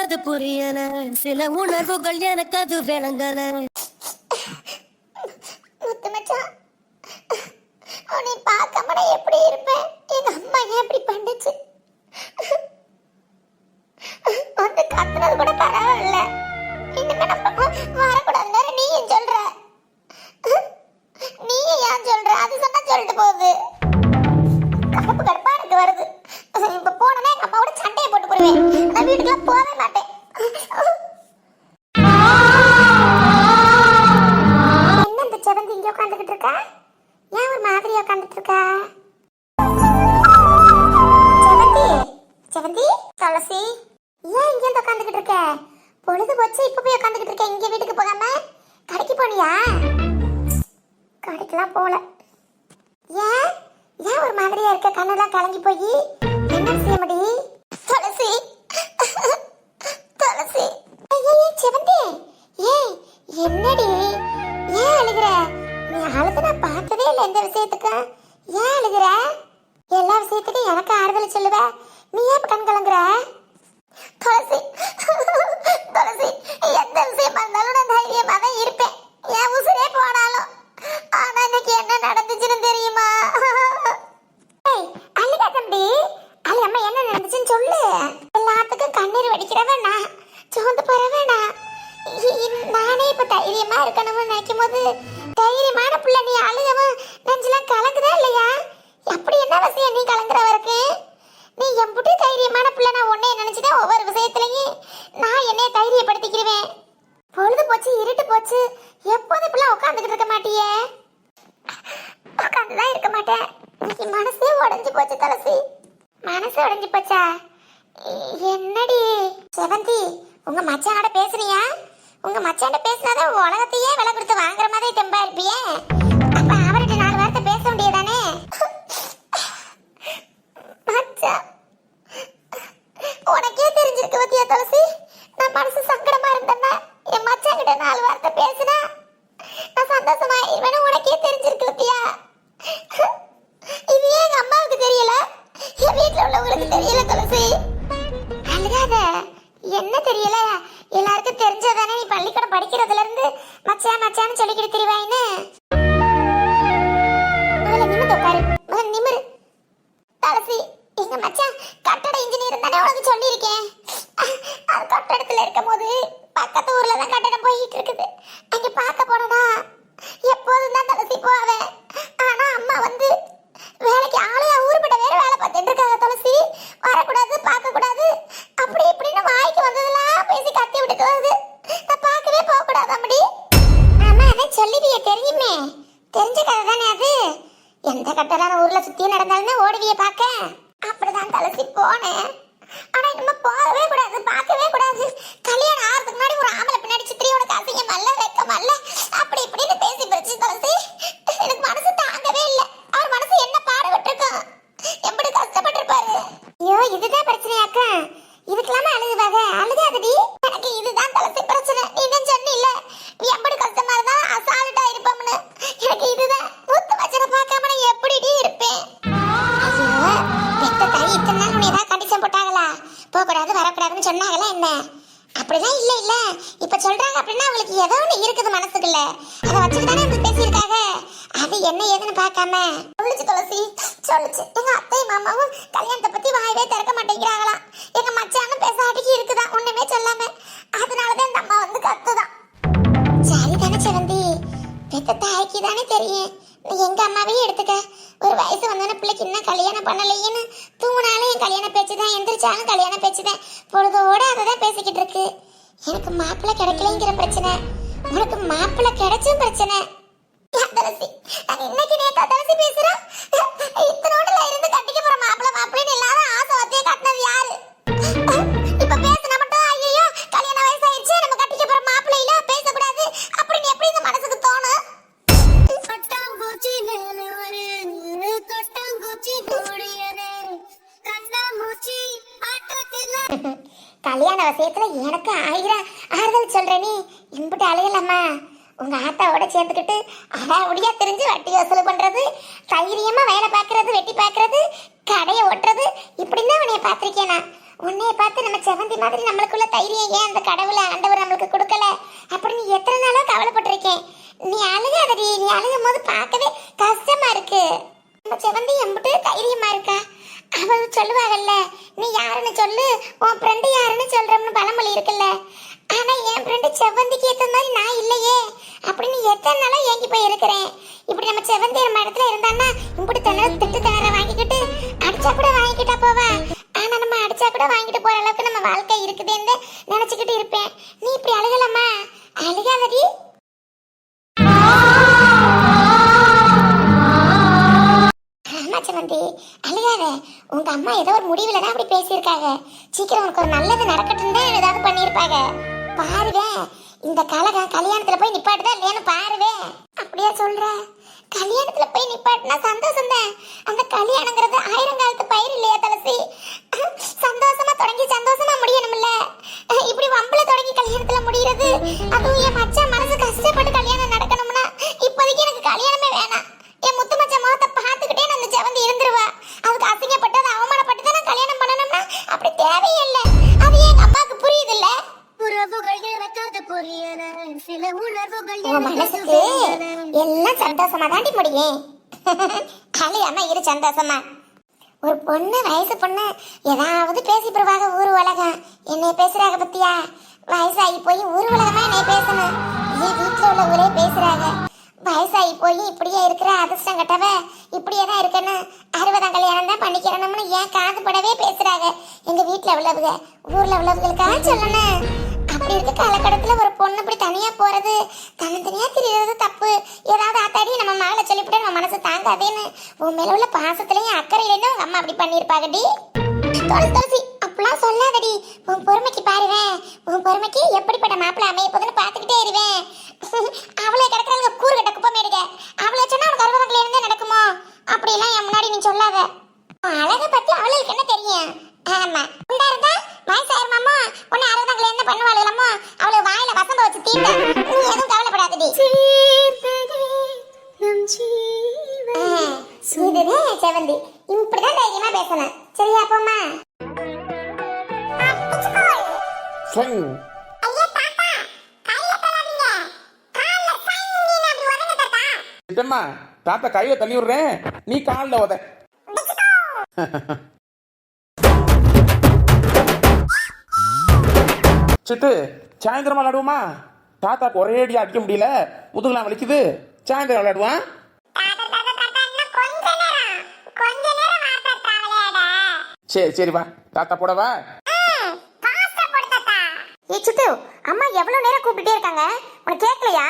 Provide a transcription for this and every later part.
அது புரியல, சில உணர்வுகள் எனக்கு அது விளங்கல. முத்து மச்சான், உன்னை பார்க்காம நான் எப்படி இருப்பேன்? எங்க அம்மா ஏன் இப்படி பண்ணுச்சு? வந்து கத்துனது கூட பரவாயில்ல, இனிமே நம்ம வரக்கூடாதுன்னு நீயும் சொல்ற. நீயே ஏன் சொல்ற? அது சொன்னா சொல்லிட்டு போகுது. கடுப்பு கடுப்பா எனக்கு வருது. இப்ப போனே எங்க அம்மாவோட சண்டையை போட்டு போடுவேன். நான் வீட்டுக்குள்ள போகவே மாட்டேன். என்ன இந்த செவந்தி இங்க உட்காந்துக்கிட்டு இருக்கா? ஏன் ஒரு மாதிரியா உட்காந்துட்டு இருக்கா? செவந்தி, செவந்தி, துளசி, ஏன் இங்க வந்து உட்காந்துக்கிட்டு இருக்க? பொழுது போச்சு, இப்ப போய் உட்காந்துக்கிட்டு இருக்க. இங்க வீட்டுக்கு போகாம கடைக்கு போனியா? கடைக்கெல்லாம் போல. ஏன் ஏன் ஒரு மாதிரியா இருக்க? கண்ணெல்லாம் கலங்கி போய் என்ன செய்யமடி? துளசி, துளசி, செவந்தி, ஏய் என்னடி ஏன் அழுகுற? நீ அழுது நான் பார்த்ததே இல்லை எந்த விஷயத்துக்கு. ஏன் அழுகுற? எல்லா விஷயத்துக்கும் எனக்கு ஆறுதல் சொல்லுவ, நீ ஏன் கண் கலங்குற? துளசி, துளசி, எந்த விஷயமா இருந்தாலும் நான் தைரியமா தான் இருப்பேன், என் உசுரே போனாலும். ஆனா இன்னைக்கு என்ன நடந்துச்சுன்னு தெரியுமா? அழுகா தம்பி, அழு. அம்மா என்ன நடந்துச்சுன்னு சொல்லு. எல்லாத்துக்கும் கண்ணீர் வடிக்கிறவ நான், சோர்ந்து போறவ நான். நானே இப்ப தைரியமா இருக்கணும்னு நினைக்கும் போது தைரியமான பிள்ளை நீ அழுகவும் நெஞ்செல்லாம் கலங்குதா இல்லையா? அப்படி என்ன விஷயம் நீ கலங்குற வரைக்கு? நீ எம்புட்டு தைரியமான பிள்ளை. நான் உன்னைய நினைச்சுதான் ஒவ்வொரு விஷயத்துலயும் நான் என்னைய தைரியப்படுத்திக்கிறேன். பொழுது போச்சு, இருட்டு போச்சு, எப்போதும் இப்பெல்லாம் உட்காந்துக்கிட்டு இருக்க மாட்டியே? உட்காந்துதான் இருக்க மாட்டேன். இன்னைக்கு மனசே உடைஞ்சு போச்சு துளசி. மனசு உடைஞ்சு போச்சா? என்னடி செவந்தி, உங்க மச்சானோட பேசுனியா? உங்க மச்சான பேசினாதான் உலகத்தையே விலை கொடுத்து வாங்குற மாதிரி தெம்பா இருப்பியே. அப்ப அவர்கிட்ட 4 வார்த்தை பேச வேண்டியதானே? மச்சான், உனக்கே தெரிஞ்சிருக்கு பத்தியா துளசி, நான் மனசு சங்கடமா இருந்தேன்னா என் மச்சான் கிட்ட 4 வார்த்தை பேசினா நான் சந்தோஷமா இருவேன்னு உனக்கே தெரிஞ்சிருக்கு பத்தியா? இது ஏன் எங்க அம்மாவுக்கு தெரியல, என் வீட்டுல உள்ளவங்களுக்கு தெரியல துளசி. அழுகாத. என்ன தெரியல? எல்லாருக்கும் தெரிஞ்சதானே நீ பள்ளிக்கூடம் படிக்கிறதுல இருந்து மச்சான் மச்சான்னு சொல்லிக்கிட்டு திரிவாயின்னு. முதல்ல நிமிர்ந்து உட்காரு, முதல்ல நிமிரு. துளசி, எங்க மச்சான் கட்டட இன்ஜினியர் தானே உனக்கு சொல்லியிருக்கேன். அது கட்டடத்துல இருக்கும் போது பக்கத்து ஊர்ல தான் கட்டடம் போயிட்டு இருக்குது. அங்க பார்க்க போனா எப்போதும் தான் துளசி போவேன். ஆனா அம்மா வந்து வேலைக்கு ஆளையா ஊருப்பட்ட வேற வேலை பார்த்துட்டு இருக்காங்க துளசி. வரக்கூடாது, பார்க்க கூடாது, அப்படி இப்படின்னு வாய்க்கு வந்ததெல்லாம் பேசி கத்தி விட்டுட்டு வருது. நான் பார்க்கவே போக கூடாது அப்படி. ஆமா, அதான் சொல்லிவிய தெரியுமே, தெரிஞ்ச கதை தானே அது. எந்த கட்டடான ஊர்ல சுத்தி நடந்தாலுமே ஓடுவிய பார்க்க. அப்படிதான் துளசி போனேன். ஆனா இனிமே போகவே கூடாது, பார்க்கவே கூடாது. கல்யாணம் ஆகிறதுக்கு முன்னாடி ஒரு ஆம்பளை பின்னாடி சித்திரியோட காசியம் அல்ல, வெக்கம் அல்ல, அப்படி இப்படின்னு பேசி பிரிச்சு துளசி. எனக்கு மனசு தாங்கவே இல்லை. அவர் மனசு என்ன பாடுபட்டிருக்கும், எப்படி கஷ்டப்பட்டிருப்பாரு. ஐயோ, இதுதான் பிரச்சனையாக்கா? இதுக்கெல்லாம அழுகுவாங்க? அழுகாதடி. எனக்கு இதுதான் துளசி பிரச்சனை. நீ தான் சொன்னில்ல நீ எப்படி கஷ்டமா இருந்தா அசால்ட்டா இருப்போம்னு. எனக்கு இதுதான். முத்து மச்சனை பார்க்காம நான் எப்படிடி இருப்பேன்? ஐயோ, பெத்த தாய் இத்தனை நாள் உன்னை ஏதாவது கண்டிஷன் போட்டாங்களா? போகக்கூடாது, வரக்கூடாதுன்னு சொன்னாங்களா என்ன? அப்படிலாம் இல்ல இல்ல. இப்ப சொல்றாங்க அப்படின்னா அவங்களுக்கு ஏதோ ஒண்ணு இருக்குது மனசுக்குள்ள, அதை வச்சுட்டு தானே வந்து பேசியிருக்காங்க. அது என்ன ஏதுன்னு பார்க்காம சொல்லுச்சு துளசி, சொல்லுச்சு. எங்க அத்தை மாமாவும் கல்யாணத்தை பத்தி வாயவே திறக்க மாட்டேங்கிறாங்களாம். எங்க மச்சானும் பேச அடிக்கி இருக்குதான், ஒண்ணுமே சொல்லாம. அதனாலதான் இந்த அம்மா வந்து கத்துதான். சரிதானே செவந்தி, பெத்த தாய்க்கு தானே தெரியும். நீ எங்க அம்மாவையும் எடுத்துக்க. ஒரு வயசு வந்தான பிள்ளைக்கு இன்னும் கல்யாணம் பண்ணலையேன்னு தூங்கினாலும் என் கல்யாண பேச்சுதான், எந்திரிச்சாலும் கல்யாண பேச்சுதான், பொழுதோட அததான் பேசிக்கிட்டு இருக்கு. எனக்கு மாப்பிள்ளை கிடைக்கலங்கிற பிரச்சனை, உனக்கு மாப்பிள்ளை கிடைச்சும் பிரச்சனை. இன்னைக்கு நேத்தா துளசி பேசுறோம். இத்தனோடல இருந்து கட்டிக்க போற மாப்பிள்ளை மாப்பிள்ளைன்னு எல்லாரும் ஆசை வச்சே கட்டினது யாரு? இப்ப பேசினா மட்டும் ஐயோ கல்யாண வயசாயிடுச்சு, நம்ம கட்டிக்க போற மாப்பிள்ளை இல்ல, பேசக்கூடாது அப்படின்னு எப்படி இந்த மனசுக்கு தோணும்? கல்யாண விஷயத்துல எனக்கு 1000 ஆறுதல் சொல்ற நீ இம்புட்டு அலையலாமா? உங்க ஆத்தாவோட சேர்ந்துக்கிட்டு அடாவடியா தெரிஞ்சு வட்டி வசூல் பண்றது, தைரியமா வேலை பார்க்கறது, வெட்டி பார்க்கறது, கடையை ஓட்டுறது, இப்படின்னா உன்னைய பார்த்திருக்கேனா? உன்னைய பார்த்து நம்ம செவந்தி மாதிரி நம்மளுக்குள்ள தைரியம் ஏன் அந்த கடவுளை ஆண்டவர் நம்மளுக்கு கொடுக்கல அப்படின்னு எத்தனை நாளா கவலைப்பட்டிருக்கேன். நீ அழுகாதடி, நீ அழுகும் போது பார்க்கவே கஷ்டமா இருக்கு. நம்ம செவந்தி எம்பிட்டு தைரியமா இருக்கா. அவ சொல்லுவாங்கல்ல, நீ யாருன்னு சொல்லு, உன் ஃப்ரெண்டு யாருன்னு சொல்றோம்னு பழமொழி இருக்குல்ல. ஆனா என் ஃப்ரெண்டு செவந்திக்கு ஏத்த மாதிரி நான் இல்லையே அப்படின்னு எத்தனை நாளா ஏங்கி போய் இருக்கிறேன். இப்படி நம்ம செவந்தி நம்ம இடத்துல இருந்தான்னா இப்படி திட்டு திணற வாங்கிக்கிட்டு அடிச்சா கூட வாங்கிக்கிட்டா போவா. ஆனா நம்ம அடிச்சா கூட வாங்கிட்டு போற அளவுக்கு நம்ம வாழ்க்கை இருக்குதுன்னு நினைச்சுக்கிட்டு இருப்பேன். நீ இப்படி அழுகலாமா? அழுகாதடி. ஆமா செவந்தி, அழுகாத. உங்க அம்மா ஏதோ ஒரு முடிவுல தான் அப்படி பேசியிருக்காங்க. சீக்கிரம் உனக்கு ஒரு நல்லது நடக்கட்டும் தான் ஏதாவது பண்ணியிருப்பாங்க. பாருவேன் இந்த கல்யாணத்துல போய் நிப்பாட்டுதா இல்லையான்னு பாருவேன். அப்படியா சொல்ற? கல்யாணத்துல போய் நிப்பாட்டினா சந்தோஷம் தான். அந்த கல்யாணங்கிறது 1000 காலத்து பயிர் இல்லையா துளசி? சந்தோஷமா தொடங்கி சந்தோஷமா முடியணும்ல. இப்படி வம்புல தொடங்கி கல்யாணத்துல முடியறது, அதுவும் என் மச்சான் மனசு கஷ்டப்பட்டு கல்யாணம் நடக்கணும்னா இப்போதைக்கு எனக்கு கல்யாணமே வேணாம். என் முத்து மச்சான் முகத்தை பார்த்துக்கிட்டே நான் அந்த செவந்தி இருந்துருவா. அதுக்கு அசிங்கப்பட்டு அதை அவமானப்பட்டு தான் நான் கல்யாணம் பண்ணணும்னா அப்படி தேவையே இல்லை. அது எங்க அம்மாவுக்கு புரியுது இல்ல. உறவுகள் எனக்காக புரியல, சில உணர்வுகள் மனசுக்கு எல்லாம் சந்தோஷமா தாண்டி முடியும். அழியாம இரு சந்தோஷமா. ஒரு பொண்ணு, வயசு பொண்ணு ஏதாவது பேசி போடுவாங்க ஊர் உலகம். என்னை பேசுறாங்க பத்தியா? வயசாகி போய் ஊர் உலகமா என்னை பேசணும். ஏன் வீட்டுல உள்ள ஊரே பேசுறாங்க. வயசாகி போய் இப்படியே இருக்கிற அதிர்ஷ்டம் கட்டவ இப்படியே தான் இருக்கணும், 60ஆம் கல்யாணம் தான் பண்ணிக்கிறணும்னு ஏன் காது படவே பேசுறாங்க. எங்க வீட்டுல உள்ளவங்க ஊர்ல உள்ளவங்களுக்காக சொல்லணும். அப்படி இருக்க காலகட்டத்துல ஒரு பொண்ணு இப்படி தனியா போறது, தனித்தனியா திரியறது தப்பு. ஏதாவது ஆத்தாடி நம்ம மகளை சொல்லிவிட்டு நம்ம மனசு தாங்காதேன்னு உன் மேல உள்ள பாசத்துலயும் அக்கறையிலேருந்து உங்க அம்மா அப்படி பண்ணிருப்பாங்கடி. துளசி அப்படிலாம் சொல்லாதடி. உன் பொறுமைக்கு பாருவேன். உன் பொறுமைக்கு எப்படிப்பட்ட மாப்பிள்ள அமைய போதுன்னு பாத்துக்கிட்டே இருவேன். அவளை கிடக்குறாங்க கூறுகட்ட குப்பை மேடுக. அவளை சொன்னா அவனுக்கு 60 இருந்தே நடக்குமோ? அப்படிலாம் என் முன்னாடி நீ சொல்லாத. அழகை பத்தி அவளுக்கு என்ன தெரியும்? ஆமா, உண்டா இருந்தா வயசாயிருமாமோ உன்னை 60 என்ன பண்ணுவாளுமோ? அவளை வாயில வசம்ப வச்சு தீண்ட நீ எதுவும் கவலைப்படாதடி. இதுதான் செவந்தி, இப்படிதான் தைரியமா பேசணும். சரியா போமா? தாத்தா கையில தள்ளி விடுறேன், நீ காலில் உத. சிட்டு, சாயந்தரம் விளையாடுவோமா? தாத்தாக்கு ஒரே அடியா அடிக்க முடியல, முதுகுலாம் வலிக்குது. சாயந்தரம் விளையாடுவான். சரி சரி வா, தாத்தா போடவா? சித்து, அம்மா எவ்வளவு நேரம் கூப்பிட்டே இருக்காங்க, உனக்கு கேட்கலையா?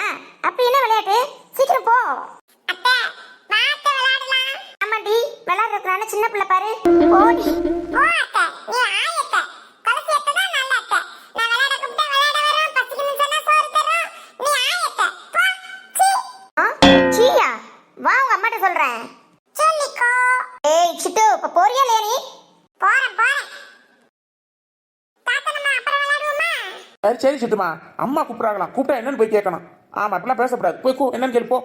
அப்படி என்ன விளையாட்டு? சீக்கிரம் போ. ஆமாடி, விளையாடுறதுனால சின்ன பிள்ளை பாரு. ஓடி வா, உங்க அம்மாட்ட சொல்றேன். சொல்லிக்கோ. ஏய் சிட்டு, இப்ப போறியா இல்லையா நீ? போறேன். தாத்தா நம்ம அப்புறம் விளையாடுவோமா? சரி சரி சிட்டுமா, அம்மா கூப்பிடுறாங்களாம், கூப்பிட்டா என்னன்னு போய் கேட்கணும். ஆமா, அப்படிலாம் பேசக்கூடாது. போய் என்னன்னு கேள்வி போ.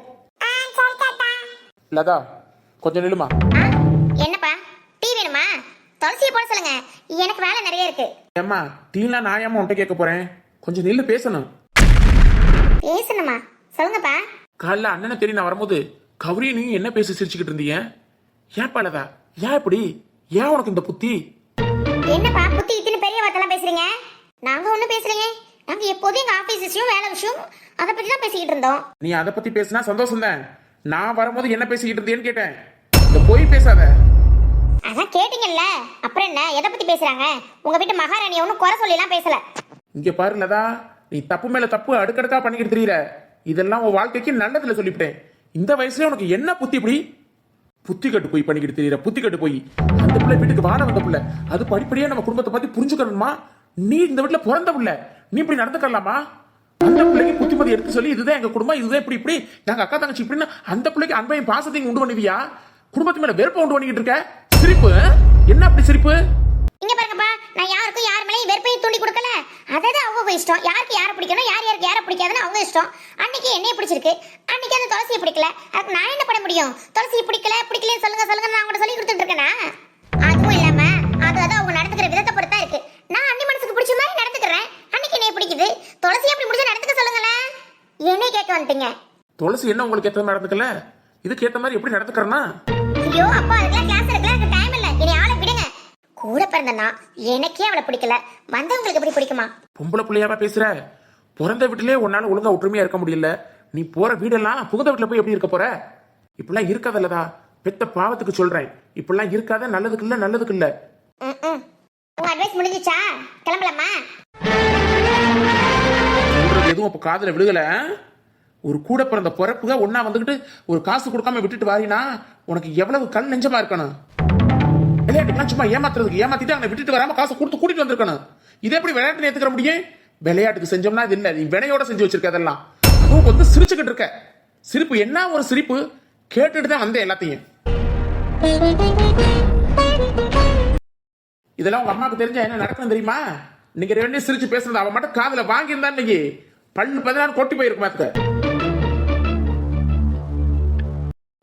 சரி தாத்தா. லதா, கொஞ்சம் நில்லுமா. என்னப்பா, டீ வேணுமா? துளசியை போட சொல்லுங்க, எனக்கு வேலை நிறைய இருக்கு. ஏம்மா, டீலாம் நான் ஏம்மா உன்கிட்ட கேட்க போறேன், கொஞ்சம் நில்லு, பேசணும். பேசணுமா? சொல்லுங்கப்பா. காலைல அண்ணனை தேடி நான் வரும்போது கௌரி நீ என்ன பேசி சிரிச்சுக்கிட்டு இருந்தீங்க? ஏன் பலதா, ஏன் இப்படி? ஏன் உனக்கு இந்த புத்தி? என்னப்பா புத்தி இத்தனை பெரிய வார்த்தைலாம் பேசுறீங்க? நாங்க ஒண்ணும் பேசலையே. நாங்க எப்போதும் எங்க ஆபீஸ் விஷயம், வேலை விஷயம் அதை பத்தி தான் பேசிக்கிட்டு இருந்தோம். நீ அதை பத்தி பேசினா சந்தோஷம் தான். நான் வரும்போது என்ன பேசிக்கிட்டு இருந்தேன்னு கேட்டேன். இந்த போய் பேசாத. அதான் கேட்டீங்கல்ல, அப்புறம் என்ன? எதை பத்தி பேசுறாங்க? உங்க வீட்டு மகாராணியை ஒன்னும் குறை சொல்லிலாம் பேசல. இங்க பாரு லதா, நீ தப்பு மேல தப்பு அடுக்கடுக்கா பண்ணிக்கிட்டு தெரியல. இதெல்லாம் உன் வாழ்க்கைக்கு நல்லதுல சொல்லிவிட்டேன். இந்த வயசுல உனக்கு என்ன புத்தி? இப்படி புத்தி கட்டு போய் பண்ணிக்கிட்டு தெரியற. புத்தி கட்டு போய் அந்த பிள்ளை வீட்டுக்கு வாட வந்த பிள்ளை, அது படிப்படியா நம்ம குடும்பத்தை பத்தி புரிஞ்சுக்கணுமா? நீ இந்த வீட்டுல பிறந்த பிள்ளை, நீ இப்படி நடந்துக்கலாமா? அந்த பிள்ளைக்கு புத்திமதி எடுத்து சொல்லி இதுதான் எங்க குடும்பம், இதுதான் இப்படி இப்படி நாங்க அக்கா தங்கச்சி இப்படின்னா அந்த பிள்ளைக்கு அன்பையும் பாசத்தையும் உண்டு பண்ணுவியா? குடும்பத்து மேல வெறுப்பை உண்டு பண்ணிக்கிட்டு இருக்க. சிரிப்பு என்ன அப்படி சிரிப்பு? இங்க பாருங்கப்பா, நான் யாருக்கும் யார் மேலேயும் வெறுப்பையும் தூண்டி கொடுக்கல. அதாவது அவங்க இஷ்டம். யாருக்கு யாரை பிடிக்கணும், யாருக்கு யாரை பிடிக்காதுன்னு அவங்க இஷ்டம். அன்னைக்கு என்னைய பிடிச்சிருக்கு, அன்னைக்கு அந்த துளசியை பிடிக்கல. அதுக்கு நான் என்ன பண்ண முடியும்? துளசியை பிடிக்கலன்னு சொல்லுங்க நான் அவங்க சொல்லி கொடுத்துட்டு இருக்கேனா? அதுவும் இல்லாம அது அவங்க நடந்துக்கிற விதத்தை பொறுத்தா இருக்கு. மாட்டேங்குது. துளசி எப்படி முடிஞ்சு நடந்துக்க சொல்லுங்களேன். என்னை கேட்க வந்துட்டீங்க. துளசி என்ன உங்களுக்கு ஏத்த மாதிரி நடந்துக்கல, இதுக்கு ஏத்த மாதிரி எப்படி நடந்துக்கிறனா? ஐயோ அப்பா, அதுக்கெல்லாம் கிளாஸ் எடுக்கலாம், எனக்கு டைம் இல்ல. என்னை ஆளை விடுங்க. கூட பிறந்தனா எனக்கே அவளை பிடிக்கல, வந்தவங்களுக்கு எப்படி பிடிக்குமா? பொம்பளை பிள்ளையாவா பேசுற? பிறந்த வீட்டிலே உன்னால ஒழுங்கா ஒற்றுமையா இருக்க முடியல, நீ போற வீடெல்லாம் புகுந்த வீட்டுல போய் எப்படி இருக்க போற? இப்பெல்லாம் இருக்காதல்லதா, பெத்த பாவத்துக்கு சொல்றேன். இப்பெல்லாம் இருக்காத, நல்லதுக்கு இல்ல, நல்லதுக்கு இல்ல. உங்க அட்வைஸ் முடிஞ்சிச்சா? கிளம்பலாமா? சொல்றது எதுவும் அப்ப காதுல விழுகல. ஒரு கூட பிறந்த பிறப்புக ஒன்னா வந்துகிட்டு ஒரு காசு கொடுக்காம விட்டுட்டு வாரினா உனக்கு எவ்வளவு கல் நெஞ்சமா இருக்கணும். விளையாட்டுக்கெல்லாம் சும்மா ஏமாத்துறதுக்கு ஏமாத்திட்டு அங்க விட்டுட்டு வராம காசை கொடுத்து கூட்டிட்டு வந்திருக்கணும். இதை எப்படி விளையாட்டு ஏத்துக்கிற முடியும்? விளையாட்டுக்கு செஞ்சோம்னா இது இல்ல, நீ வினையோட செஞ்சு வச்சிருக்க. அதெல்லாம் அதுவும் வந்து சிரிச்சுக்கிட்டு இருக்க. சிரிப்பு என்ன ஒரு சிரிப்பு, கேட்டுட்டு தான் வந்தேன் எல்லாத்தையும். இதெல்லாம் உங்க அம்மாவுக்கு தெரிஞ்சா என்ன நடக்கும் தெரியுமா? நீங்க ரெண்டு சிரிச்சு பேசுறது அவன் மட்டும் காதுல வாங்கியிருந்தா இன்னைக்கு பல்லு 16 கொட்டி போயிருக்குமா?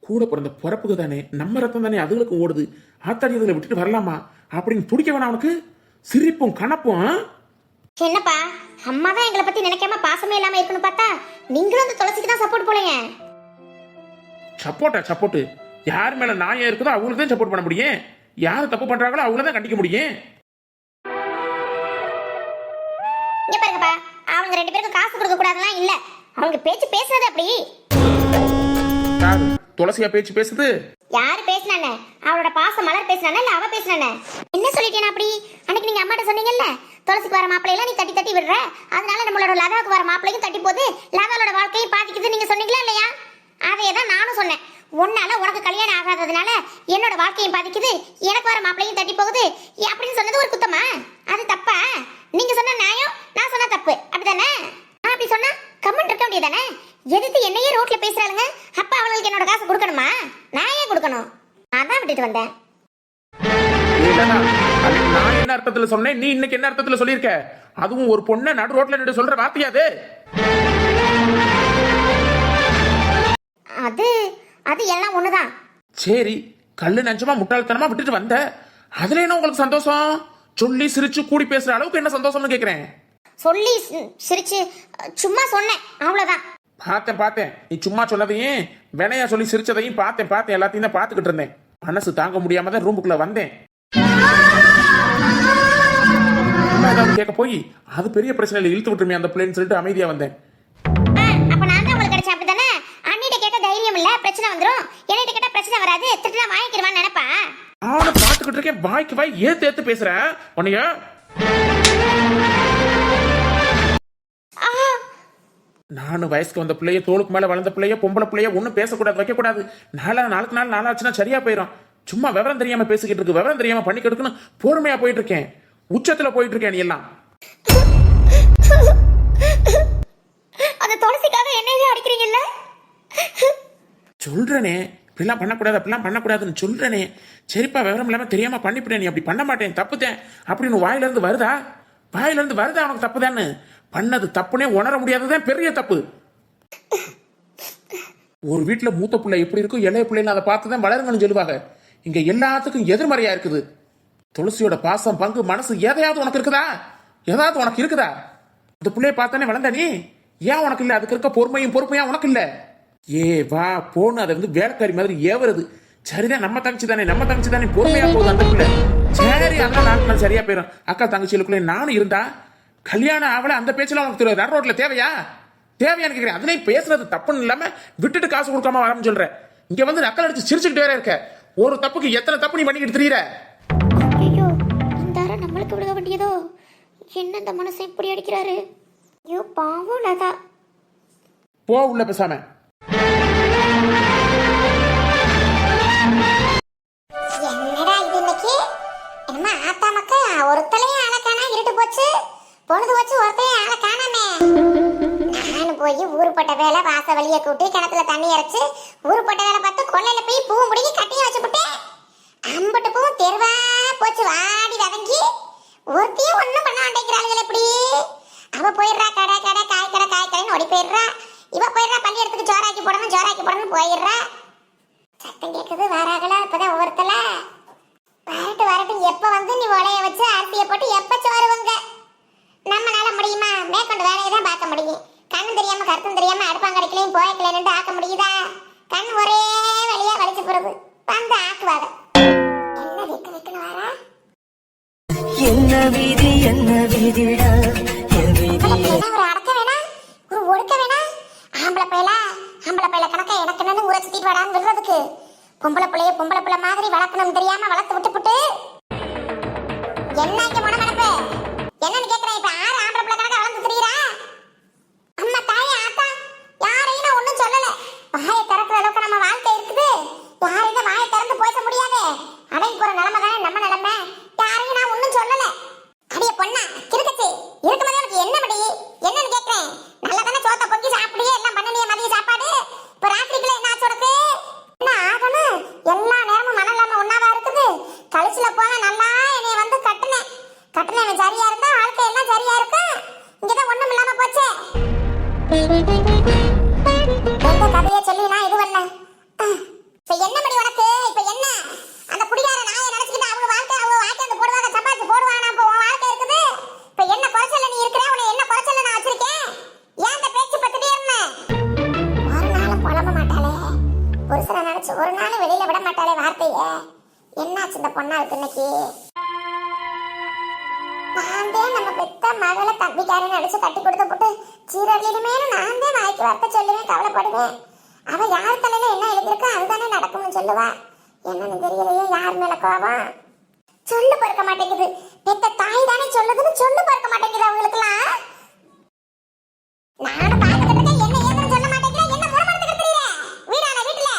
கூட பிறந்த பிறப்புக்கு தானே, நம்ம ரத்தம் தானே அதுகளுக்கு ஓடுது, ஆத்தாடி அதுல விட்டுட்டு வரலாமா அப்படின்னு துடிக்க வேணாம் அவனுக்கு. சிரிப்பும் கணப்பும். என்னப்பா, அம்மா தான் எங்களை பத்தி நினைக்காம பாசமே இல்லாம இருக்குன்னு பார்த்தா நீங்களும் அந்த துளசிக்கு தான் சப்போர்ட் போலீங்க. சப்போர்ட் யார் மேல நியாயம் இருக்குதோ அவங்களுக்கு தான் சப்போர்ட் பண்ண முடியும். யாரு தப்பு பண்றாங்களோ அவங்கள தான் கண்டிக்க முடியும். இங்க பாருங்கப்பா, அவங்க 2 பேருக்கும் காசு கொடுக்க கூடாதுலாம் இல்ல, அவங்க பேச்சு பேசுறது அப்படி. துளசியா பேச்சு பேசுது? யாரு பேசினானே? அவளோட பாசம் மலர் பேசினானே இல்ல அவ பேசினானே? என்ன சொல்லிட்டேன் அப்படி? அன்னைக்கு நீங்க அம்மாட்ட சொன்னீங்கல்ல, துளசிக்கு வர மாப்பிள்ளையெல்லாம் நீ தட்டி தட்டி விடுற, அதனால நம்மளோட லதாவுக்கு வர மாப்பிள்ளையும் தட்டி போகுது, லதாவோட வாழ்க்கையை பாதிக்குது நீங்க சொன்னீங்களா இல்லையா? அதையதான் நானும் சொன்னேன். உன்னால உனக்கு கல்யாணம் ஆகாததுனால என்னோட வாழ்க்கையும் பாதிக்குது, எனக்கு வர மாப்பிள்ளையும் தட்டி போகுது அப்படின்னு சொன்னது ஒரு குத்தமா? அது தப்பா? நீங்க சொன்ன நியாயம், நான் சொன்ன தப்பு, அப்படிதானே? நான் அப்படி சொன்னா கமெண்ட் இருக்க வேண்டியதானே? எதிர்த்து என்னையே ரோட்ல பேசுறாளுங்க, அப்ப அவங்களுக்கு என்னோட காசு கொடுக்கணுமா? நான் ஏன் கொடுக்கணும்? அதான் விட்டுட்டு வந்தேன். நான் என்ன அர்த்தத்துல சொன்னேன், நீ இன்னைக்கு என்ன அர்த்தத்துல சொல்லியிருக்க? அதுவும் ஒரு பொண்ணை நடு ரோட்ல நின்று சொல்ற வார்த்தையாது? அது எல்லாம் ஒண்ணுதான். சரி, கல்லு நஞ்சமா முட்டாள்தனமா விட்டுட்டு வந்த, அதுல என்ன உங்களுக்கு சந்தோஷம்? சொல்லி சிரிச்சு கூடி பேசுற அளவுக்கு என்ன சந்தோஷம்னு கேக்குறேன். சொல்லி சிரிச்சு சும்மா சொன்னேன், அவ்வளவுதான். பார்த்தேன் நீ சும்மா சொன்னதையும் வினையா சொல்லி சிரிச்சதையும் பார்த்தேன் எல்லாத்தையும் தான் பார்த்துக்கிட்டு இருந்தேன். மனசு தாங்க முடியாம தான் ரூமுக்குள்ள வந்தேன். கேட்க போய் அது பெரிய பிரச்சனையில இழுத்து விட்டுருமே அந்த பிள்ளைன்னு சொல்லிட்டு அமைதியா வந்தேன். அப்ப நான் தான் உங்களுக்கு கிடைச்சேன், அப்படிதானே? அண்ணிட்ட கேட்ட தைரியம் இல்ல, பிரச்சனை வந்துரும். என்னிட்ட கேட்ட பிரச்சனை வராது, திட்டுனா வாங்கிக்கிறவான்னு நினைப்பா? ஆனா பார்த்துக்கிட்டு இருக்கேன், வாய்க்கு வாய் ஏத்து பேசுற உன்னைய. நானும் வயசுக்கு வந்த பிள்ளைய, தோளுக்கு மேல வளர்ந்த பிள்ளைய, பொம்பளை பிள்ளைய ஒன்னும் பேசக்கூடாது, வைக்கக்கூடாது. நாளுக்கு நாள் நாளாச்சுன்னா சரியா போயிடும். சும்மா விவரம் தெரியாம பேசிக்கிட்டு இருக்கு, விவரம் தெரியாம பண்ணி கெடுக்கணும். பொறுமையா போயிட்டு இருக்கேன், உச்சத்துல போயிட்டு இருக்கேன். நீ எல்லாம் அந்த துளசிக்காக என்னையே அடிக்கிறீங்கல்ல? சொல்றனே, இப்படிலாம் பண்ணக்கூடாதுன்னு சொல்றனே. சரிப்பா, விவரம் இல்லாம தெரியாம பண்ணிவிட்டேன், நீ அப்படி பண்ண மாட்டேன், தப்புதேன் அப்படின்னு வாயில இருந்து வருதா உனக்கு தப்புதான்னு? பண்ணது தப்புனே உணர முடியாததான் பெரிய தப்பு. ஒரு வீட்டுல மூத்த பிள்ளை எப்படி இருக்கும், இளைய பிள்ளைன்னு அதை பார்த்துதான் வளருங்கன்னு சொல்லுவாங்க. இங்க எல்லாத்துக்கும் எதிர்மறையா இருக்குது. துளசியோட பாசம், பங்கு, மனசு எதையாவது உனக்கு இருக்குதா? ஏதாவது உனக்கு இருக்குதா? இந்த பிள்ளைய பார்த்தானே வளர்ந்த நீ, ஏன் உனக்கு இல்ல? அதுக்கு இருக்க பொறுமையா உனக்கு இல்ல? வா போன்னு அதை வந்து வேலைக்காரி மாதிரி ஏவுறது. சரிதான், நம்ம தங்கச்சி தானே பொறுமையா போகுது அந்த பிள்ளை. சரி, அந்த நாட்கள் சரியா போயிடும். அக்கா தங்கச்சிகளுக்குள்ள நானும் இருந்தா கல்யாணம் ஆவல, அந்த பேச்செல்லாம் உனக்கு நடு ரோட்ல தேவையான்னு கேட்கிறேன். அதுலயும் பேசுறது தப்புன்னு இல்லாம விட்டுட்டு காசு கொடுக்காம வரணும்னு சொல்றேன். இங்க வந்து நக்கல் அடிச்சு சிரிச்சுக்கிட்டே வேற இருக்க. ஒரு தப்புக்கு எத்தனை தப்பு நீ பண்ணிக்கிட்டு தெரியற? ஐயோ, இந்த நம்மளுக்கு விட வேண்டியதோ என்ன? இந்த மனசை இப்படி அடிக்கிறாரு. ஐயோ பாவம் லதா. போ உள்ள பேசாம. என்னடா இது இன்னைக்கு? என்னமா ஆத்தா மக்கா ஒருத்தலையும் ஆள காணா, இருட்டு போச்சு, பொழுது போச்சு, ஒருத்தையும் ஆள காணாமே. நானும் போய் ஊருப்பட்ட வேலை, வாச வழிய கூட்டி கிணத்துல தண்ணி இறைச்சு ஊருப்பட்ட வேலை பார்த்து கொள்ளையில போய் பூ முடிக்கி கட்டிய வச்சுப்புட்டேன். அம்பட்டு பூவும் தெருவா போச்சு, வாடி வதங்கி. ஒருத்தையும் ஒண்ணும் பண்ண மாட்டேங்கிறாளுகள். எப்படி அவ போயிடுறா கடை காய்கடைன்னு ஓடி போயிடுறா. இவ போயிடுறா பள்ளி இடத்துக்கு ஜோராக்கி போடணும் போயிடுறா. சத்தம் கேட்குது, வராகல. இப்பதான் ஒவ்வொருத்தல வரட்டு எப்ப வந்து நீ உலைய வச்சு அரிசியை போட்டு எப்ப சோறுவங்க? நம்மளால முடியுமா? மேற்கொண்டு வேலையை தான் பார்க்க முடியும். கண்ணு தெரியாம கருத்தும் தெரியாம அடுப்பாங்கரைக்கலையும் போய்க்கலைன்னு ஆக்க முடியுதா? கண் ஒரே வழியா வலிச்சு போறது வந்து ஆக்குவாங்க. என்ன வெக்கு வெக்குன்னு வரா? என்ன விதிடா என் விதி ஒரு அடக்க வேணா, ஒரு ஒடுக்க வேணா. ஆம்பளை பையல கணக்க எனக்கு என்னன்னு ஊரை சுத்திட்டு வாடான்னு விடுறதுக்கு பொம்பளை பிள்ளை மாதிரி வளர்க்கணும் தெரியாம வளர்த்து விட்டு என்ன இங்க மனமனப்பு என்னன்னு கேக்குறேன். இப்ப ஆறு ஆம்பளை பிள்ளை கணக்க வளர்ந்து திரியுறா? அம்மா தாயே ஆத்தா யாரையும் நான் ஒண்ணும் சொல்லல. வாயை திறக்கிற அளவுக்கு நம்ம வாழ்க்கை இருக்குது. யாரும் இந்த வாயை திறந்து பேச முடியாது. அடங்கி போற நிலைமை தானே நம்ம நிலைமை. யாரையும் நான் ஒண்ணும் சொல்லல. அடியே பொண்ணா கிறுக்கச்சு இருக்கும்போது உனக்கு என்ன மடி என்னன்னு கேக்குறேன். நல்லா தானே சோத்த பொங்கி சாப்பிடுயே எல்லாம் பண்ணனிய மதிய சாப்பாடு. இப்ப ராத்திரிக்குள்ள என்ன ஆச்சு உனக்கு? என்ன ஆகணும்? எல்லா நேரமும் மனம் இல்லாம ஒன்னாவா இருக்குது. கழிச்சுல போக நல்லா என்னைய வந்து கட்டுனேன் சரியா இருக்கா? வாழ்க்கை எல்லாம் சரியா இருக்கா? இங்கதான் ஒண்ணும் இல்லாம போச்சே. எந்த கதையை சொல்லி நான் இது பண்ண? இப்ப என்ன மடி உனக்கு? இப்ப என்ன அந்த குடிகார நாயை நினைச்சுக்கிட்டு அவங்க வாழ்க்கை அந்த போடுவாங்க சம்பாதிச்சு போடுவானா? அப்ப உன் வாழ்க்கை இருக்குது. இப்ப என்ன குறைச்சல நீ இருக்கிற? உன்னை என்ன குறைச்சல நான் வச்சிருக்கேன்? ஏன் அந்த பேச்சு பத்துட்டே இருந்தேன்? ஒரு நாளும் புலம்ப மாட்டாளே புருஷனை நினைச்சு, ஒரு நாளும் வெளியில விட மாட்டாளே வார்த்தைய. என்னாச்சு இந்த பொண்ணாளுக்கு இன்னைக்கு? நான் தான் நம்ம பெத்த மகளை தம்பிக்காரன்னு அடிச்சு கட்டி கொடுத்த போட்டு சீரழிலுமே நான் தான் வாய்க்கு வார்த்தை சொல்லுவேன், கவலைப்படுவேன். அவ யார் தலையில என்ன எழுதிருக்கா அதுதானே நடக்கும்னு சொல்லுவா. என்னன்னு தெரியலையே யார் மேல கோவம்? சொல்லு பறக்க மாட்டேங்குது. பெத்த தாய் தானே சொல்லுதுன்னு சொல்லு பறக்க மாட்டேங்குது அவங்களுக்குலாம். நானும் பாத்துக்கிட்டு இருக்கேன், என்ன ஏதுன்னு சொல்ல மாட்டேங்கிற. என்ன முறமறந்துக்கிட்டு தெரியல வீடான வீட்டுல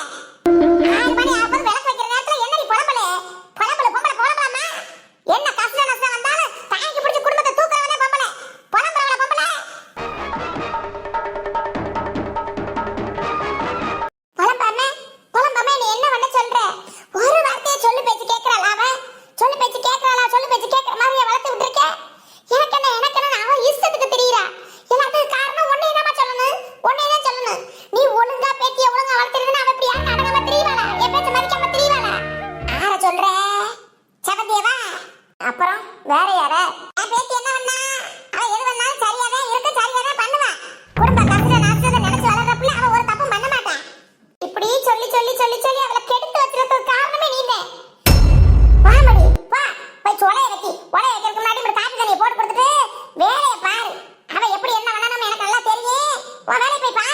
6 மணி ஆகுது விளக்கு வைக்கிற நேரத்துல என்னடி புலம்பலே பொம்பளை புலம்பலாமா? என்ன கஷ்ட நஷ்டம் வந்தாலும் தாங்கி பிடிச்சு குடும்பத்தை தூக்குறவனே பொம்பளை. புலம்புறவள பொம்பளை. புலம்பாம நீ என்ன பண்ண சொல்ற? ஒரு வார்த்தையை சொல்லு பேச்சு கேட்கறாளா? அவ சொல்லு பேச்சு கேட்கறாளா? சொல்லு பேச்சு கேட்கற மாதிரியே வளர்த்து விட்டுருக்க. எனக்கு என்ன அவ இஷ்டத்துக்கு தெரியறா. எல்லாத்துக்கும் காரணம் ஒன்னே தான் சொல்லணும். நீ ஒழுங்கா பேத்திய ஒழுங்கா வளர்த்திருந்தா அவ இப்படி யாரும் அடங்காம திரிவாளா? என் பேச்ச மதிக்காம திரிவாளா? ஆற சொல்ற செவந்தியவா? அப்புறம் வேற யார? என் பேத்தி என்ன பண்ணா? அவ எது பண்ணாலும் சரியாவே இருக்கு, சரியாவே பண்ணுவா. குடும்ப கஷ்ட நஷ்டத்தை நினைச்சு வளர்றப்பல அவ ஒரு தப்பு பண்ண மாட்டான். இப்படி சொல்லி அவளை கெடுத்து வச்சிருக்கிறதுக்கு காரணமே நீதான். வாமடி வா போய் உலைய வைக்கிறதுக்கு முன்னாடி இப்படி காப்பி தண்ணியை போட்டு கொடுத்துட்டு வேலையை பாரு. அவ எப்படி என்ன பண்ணணும் எனக்கு நல்லா தெரியும். உன் வேலையை போய் பாரு.